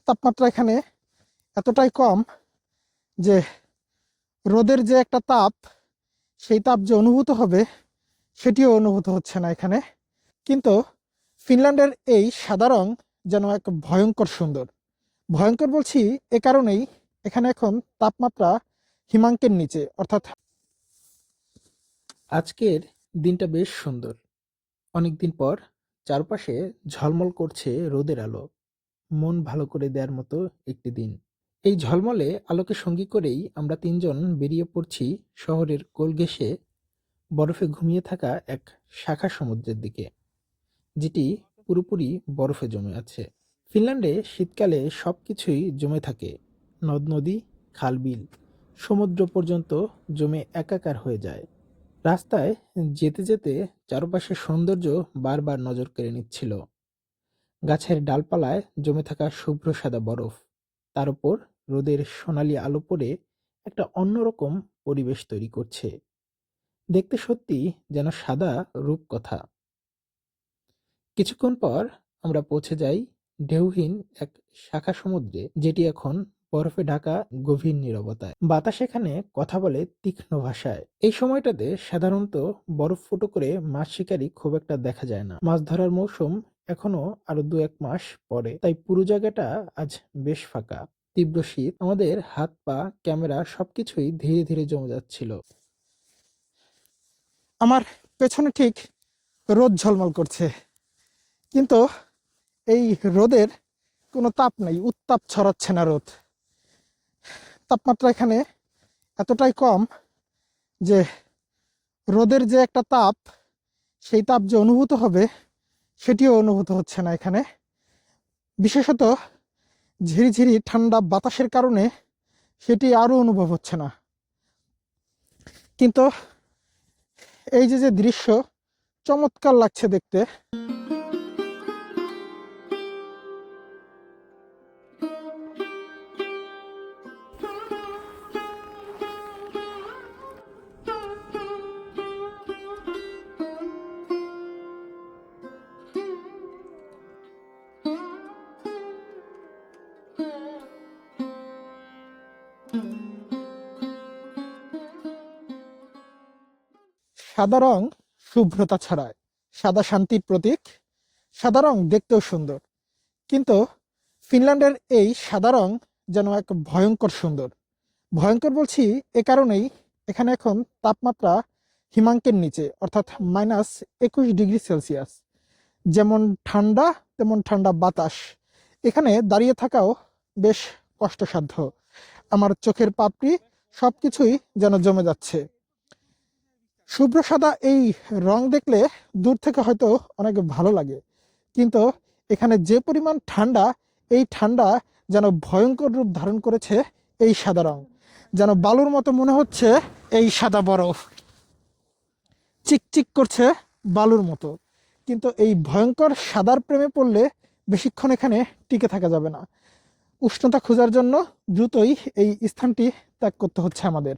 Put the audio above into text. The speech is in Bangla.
তাপমাত্রা এখানে এতটাই কম যে রোদের যে একটা তাপ, সেই তাপ যে অনুভূত হবে সেটিও অনুভূত হচ্ছে না এখানে। কিন্তু ফিনল্যান্ডের এই সাদা রং যেন এক ভয়ঙ্কর সুন্দর। ভয়ঙ্কর বলছি এ কারণেই, এখানে এখন তাপমাত্রা হিমাঙ্কের নিচে, অর্থাৎ আজকের দিনটা বেশ সুন্দর। অনেকদিন পর চারপাশে ঝলমল করছে রোদের আলো। মন ভালো করে দেওয়ার মতো একটি দিন। এই ঝলমলে আলোকে সঙ্গী করেই আমরা তিনজন বেরিয়ে পড়ছি শহরের কোল ঘেঁষে বরফে ঘুমিয়ে থাকা এক শাখা সমুদ্রের দিকে, যেটি পুরোপুরি বরফে জমে আছে। ফিনল্যান্ডে শীতকালে সবকিছুই জমে থাকে, নদ নদী, খাল বিল, সমুদ্র পর্যন্ত জমে একাকার হয়ে যায়। রাস্তায় যেতে যেতে চারপাশের সৌন্দর্য বারবার নজর কেড়ে নিচ্ছিল। গাছের ডালপালায় জমে থাকা শুভ্র সাদা বরফ, তার উপর রোদের সোনালি আলো পড়ে একটা অন্যরকম পরিবেশ তৈরি করছে। দেখতে সত্যি যেন সাদা রূপকথা। কিছুক্ষণ পর আমরা পৌঁছে যাই ঢেউহীন এক শাখা সমুদ্রে, যেটি এখন বরফে ঢাকা গভীর নীরবতায়। বাতাস এখানে কথা বলে তীক্ষ্ণ ভাষায়। এই সময়টাতে সাধারণত বরফ ফুটো করে মাছ শিকারি খুব একটা দেখা যায় না। মাছ ধরার মৌসুম এখনো আরো 2-1 মাস পরে, তাই পুরো জায়গাটা আজ বেশ ফাঁকা। তীব্র শীত আমাদের হাত পা, ক্যামেরা সবকিছুই ধীরে ধীরে জমে যাচ্ছিল। আমার পেছনে ঠিক রোদ ঝলমল করছে, কিন্তু এই রোদের কোনো তাপ নাই, উত্তাপ ছড়াচ্ছে না রোদ। তাপমাত্রা এখানে এতটাই কম যে রোদের যে একটা তাপ, সেই তাপ যে অনুভূত হবে সেটিও অনুভূত হচ্ছে না এখানে। বিশেষত ঝিরিঝিরি ঠান্ডা বাতাসের কারণে সেটি আরও অনুভব হচ্ছে না। কিন্তু এই যে যে দৃশ্য, চমৎকার লাগছে দেখতে। সাদা রং শুভ্রতা ছড়ায়, সাদা শান্তির প্রতীক। সাদা রং দেখতেও সুন্দর, কিন্তু ফিনল্যান্ডের এই সাদা রং যেন এক ভয়ঙ্কর সুন্দর। ভয়ঙ্কর বলছি এ কারণেই, এখানে এখন তাপমাত্রা হিমাঙ্কের নিচে, অর্থাৎ -21 ডিগ্রি সেলসিয়াস। যেমন ঠান্ডা তেমন ঠান্ডা বাতাস। এখানে দাঁড়িয়ে থাকাও বেশ কষ্টসাধ্য। আমার চোখের পাপড়ি সবকিছুই যেন জমে যাচ্ছে। শুভ্র সাদা এই রং দেখলে দূর থেকে হয়তো অনেক ভালো লাগে, কিন্তু এখানে যে পরিমাণ ঠান্ডা, এই ঠান্ডা যেন ভয়ঙ্কর রূপ ধারণ করেছে। এই সাদা রং যেন বালুর মতো মনে হচ্ছে। এই সাদা বরফ চিকচিক করছে বালুর মতো। কিন্তু এই ভয়ঙ্কর সাদার প্রেমে পড়লে বেশিক্ষণ এখানে টিকে থাকা যাবে না। উষ্ণতা খোঁজার জন্য দ্রুতই এই স্থানটি ত্যাগ করতে হচ্ছে আমাদের।